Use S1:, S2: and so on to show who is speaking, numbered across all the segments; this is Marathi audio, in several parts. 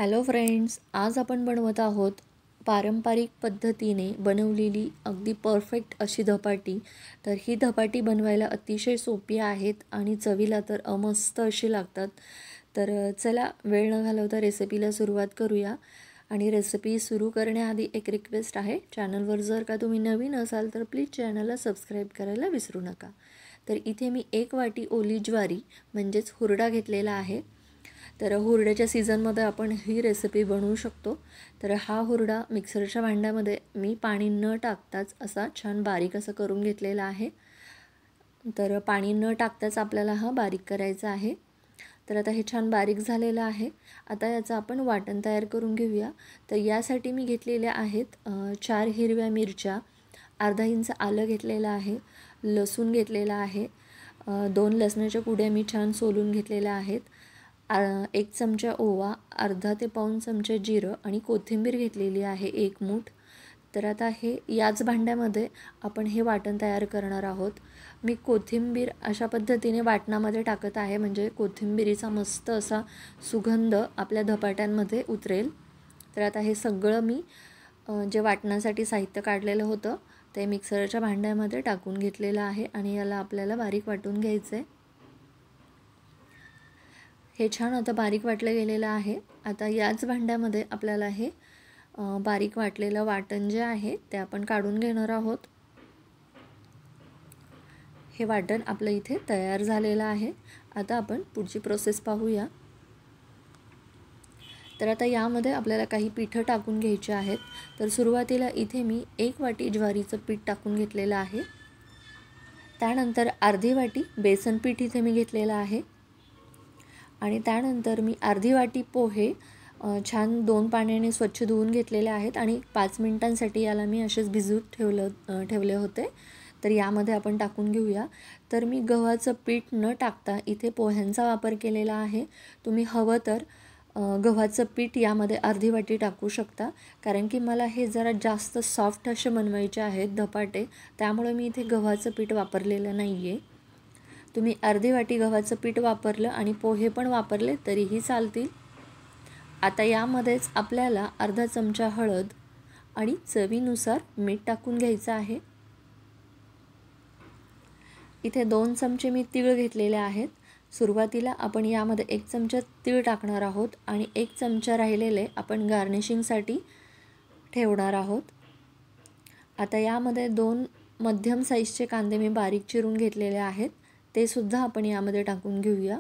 S1: हॅलो फ्रेंड्स, आज आपण बनवत आहोत पारंपरिक पद्धतीने बनवलेली अगदी परफेक्ट अशी धपाटी। तर ही धपाटी बनवायला अतिशय सोपी आहेत आणि चवीला तर मस्त अशी लागतात। तर चला वेळ न घालवता रेसिपीला सुरुवात करूया। आणि रेसिपी सुरू करण्याआधी एक रिक्वेस्ट आहे, चॅनलवर जर का तुम्ही नवीन असाल तर प्लीज चॅनलला सबस्क्राईब करायला विसरू नका। तर इथे मी 1 वाटी ओली ज्वारी म्हणजेच हुरडा घेतलेला आहे। तर हुरड्याच्या सीझनमध्ये आपण ही रेसिपी बनवू शकतो। तर हा हुरडा मिक्सरच्या भांड्यामध्ये मी पाणी न टाकताच असा छान बारीक असा करून घेतलेला आहे। तर पाणी न टाकताच आपल्याला हा बारीक करायचा आहे। तर आता हे छान बारीक झालेलं आहे। आता याचं आपण वाटण तयार करून घेऊया। तर यासाठी मी घेतलेल्या आहेत 4 हिरव्या मिरच्या, अर्धा इंच आलं घेतलेलं आहे, लसूण घेतलेला आहे, 2 लसणाच्या कुड्या मी छान सोलून घेतलेल्या आहेत, 1 चमचा ओवा, अर्धा ते पाऊण चमचा जिरं आणि कोथिंबीर घेतलेली आहे 1 मूठ। तर आता हे याच भांड्यामध्ये आपण हे वाटण तयार करणार आहोत। मी कोथिंबीर अशा पद्धतीने वाटणामध्ये टाकत आहे, म्हणजे कोथिंबीरीचा मस्त असा सुगंध आपल्या धपाट्यांमध्ये उतरेल। तर आता हे सगळं मी जे वाटणासाठी साहित्य काढलेलं होतं ते मिक्सरच्या भांड्यामध्ये टाकून घेतलेलं आहे आणि याला आपल्याला बारीक वाटून घ्यायचं आहे। हे छान आता बारीक वाटलं गेलेलं आहे। आता याच भांड्यामध्ये आपल्याला हे बारीक वाटलेलं वाटण जे आहे ते आपण काढून घेणार आहोत। हे वाटण आपलं इथे तयार झालेलं आहे। आता आपण पुढची प्रोसेस पाहूया। तर आता यामध्ये आपल्याला काही पीठं टाकून घ्यायची आहेत। तर सुरुवातीला इथे मी 1 वाटी ज्वारीचं पीठ टाकून घेतलेलं आहे। त्यानंतर अर्धी वाटी बेसन पीठ इथे मी घेतलेलं आहे आणि त्यानंतर मी अर्धी वाटी पोहे छान 2 पाण्याने स्वच्छ धुवून घेतलेले आहेत आणि 5 मिनिटांसाठी याला मी असेच भिजवत ठेवले होते। तर यामध्ये आपण टाकून घेऊया। तर मी गव्हाचं पीठ न टाकता इथे पोह्यांचा वापर केलेला आहे। तुम्ही हवं तर गव्हाचं पीठ यामध्ये अर्धी वाटी टाकू शकता, कारण की मला हे जरा जास्त सॉफ्ट असे बनवायचे आहेत धपाटे, त्यामुळे मी इथे गव्हाचं पीठ वापरलेलं नाही आहे। तुम्ही अर्धी वाटी गव्हाचं पीठ वापरलं आणि पोहे पण वापरले तरीही चालतील। आता यामध्येच आपल्याला अर्धा चमचा हळद आणि चवीनुसार मीठ टाकून घ्यायचं आहे। इथे 2 चमचे मी तीळ घेतलेले आहेत। सुरुवातीला आपण यामध्ये 1 चमचा तीळ टाकणार आहोत आणि 1 चमचा राहिलेले आपण गार्निशिंगसाठी ठेवणार आहोत। आता यामध्ये 2 मध्यम साईजचे कांदे मी बारीक चिरून घेतलेले आहेत, ते सुद्धा आपण यामध्ये टाकून घेऊया।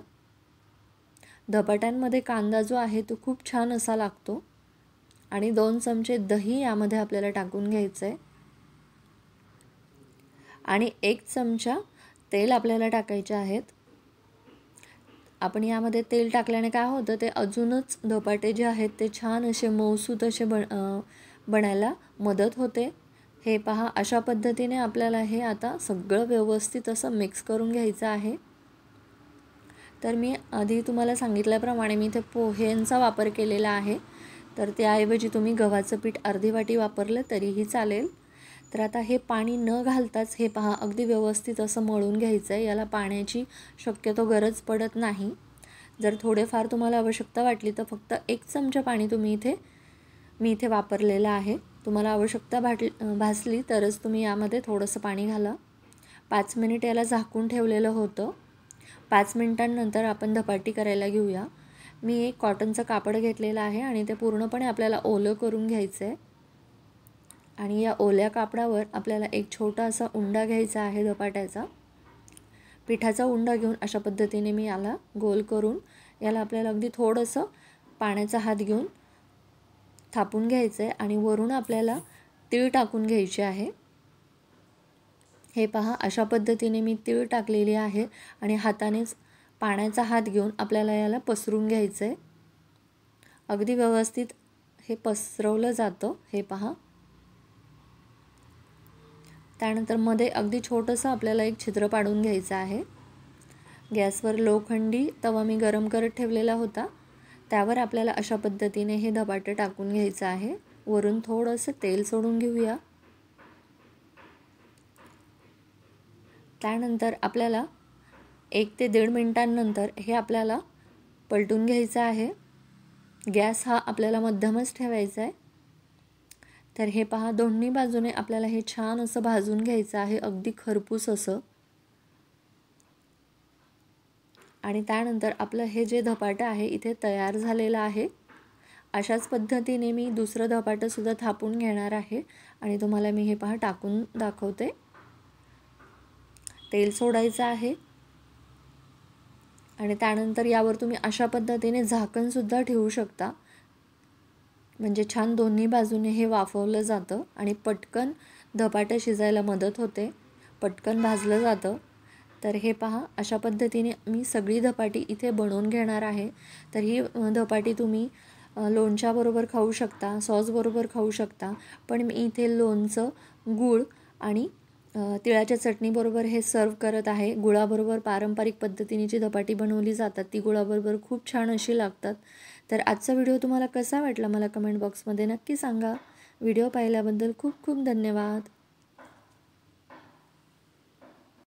S1: धपाट्यांमध्ये कांदा जो आहे तो खूप छान असा लागतो। आणि 2 चमचे दही यामध्ये आपल्याला टाकून घ्यायचं आहे आणि 1 चमचा तेल आपल्याला टाकायचे आहेत। आपण यामध्ये तेल टाकल्याने काय होतं, ते अजूनच धपाटे जे आहेत ते छान असे मऊसूत असे बनायला मदत होते। हे पहा, अशा पद्धतीने आपल्याला हे आता सगळं व्यवस्थित असं मिक्स करून घ्यायचं आहे। तर मी आधी तुम्हाला सांगितल्याप्रमाणे मी इथे पोह्यांचा वापर केलेला आहे, तर त्याऐवजी तुम्ही गव्हाचं पीठ अर्धी वाटी वापरलं तरीही चालेल। तर आता हे पाणी न घालताच हे पहा अगदी व्यवस्थित असं मळून घ्यायचं आहे। याला पाण्याची शक्यतो गरज पडत नाही। जर थोडेफार तुम्हाला आवश्यकता वाटली तर फक्त 1 चमचा पाणी मी इथे वापरलेलं आहे। तुम्हाला आवश्यकता भासली तरच तुम्ही यामध्ये थोडंसं पाणी घाला। 5 मिनिट याला झाकून ठेवलेलं होतं। 5 मिनिटांनंतर आपण धपाटी करायला घेऊया। मी एक कॉटनचं कापड घेतलेलं आहे आणि ते पूर्णपणे आपल्याला ओलं करून घ्यायचं आहे आणि या ओल्या कापडावर आपल्याला एक छोटा असा उंडा घ्यायचा आहे धपाट्याचा। पिठाचा उंडा घेऊन अशा पद्धतीने मी याला गोल करून याला आपल्याला अगदी थोडंसं पाण्याचा हात घेऊन थापून घ्यायचं आहे आणि वरून आपल्याला तीळ टाकून घ्यायचे आहे। हे पहा, अशा पद्धतीने मी तीळ टाकलेली आहे आणि हातानेच पाण्याचा हात घेऊन आपल्याला याला पसरून घ्यायचं आहे। अगदी व्यवस्थित हे पसरवलं जातं, हे पहा। त्यानंतर मध्ये अगदी छोटंसं आपल्याला एक छिद्र पाडून घ्यायचं आहे। गॅसवर लोखंडी तवा मी गरम करत ठेवलेला होता, त्यावर आपल्याला अशा पद्धतीने हे धपाटे टाकून घ्यायचं आहे। वरून थोडंसं तेल सोडून घेऊया। त्यानंतर आपल्याला 1 ते 1.5 मिनिटांनंतर हे आपल्याला पलटून घ्यायचं आहे। गॅस हा आपल्याला मध्यमच ठेवायचा आहे। तर हे पहा, दोन्ही बाजूने आपल्याला हे छान असं भाजून घ्यायचं आहे, अगदी खरपूस असं। आणि त्यानंतर आपलं हे जे धपाटं आहे इथे तयार झालेलं आहे। अशाच पद्धतीने मी दुसरं धपाटंसुद्धा थापून घेणार आहे आणि तुम्हाला मी हे पहा टाकून दाखवते। तेल सोडायचं आहे आणि त्यानंतर यावर तुम्ही अशा पद्धतीने झाकणसुद्धा ठेवू शकता, म्हणजे छान दोन्ही बाजूने हे वाफवलं जातं आणि पटकन धपाटं शिजायला मदत होते, पटकन भाजलं जातं। तर हे पहा, अशा पद्धतीने मी सगळी धपाटी इथे बनवून घेणार आहे। तर ही धपाटी तुम्ही लोणच्याबरोबर खाऊ शकता, सॉसबरोबर खाऊ शकता, पण मी इथे लोणचं, गूळ आणि तिळाच्या चटणीबरोबर हे सर्व करत आहे। गुळाबरोबर पारंपरिक पद्धतीने जी धपाटी बनवली जातात ती गुळाबरोबर खूप छान अशी लागतात। तर आजचा व्हिडिओ तुम्हाला कसा वाटला मला कमेंट बॉक्समध्ये नक्की सांगा। व्हिडिओ पाहिल्याबद्दल खूप खूप धन्यवाद।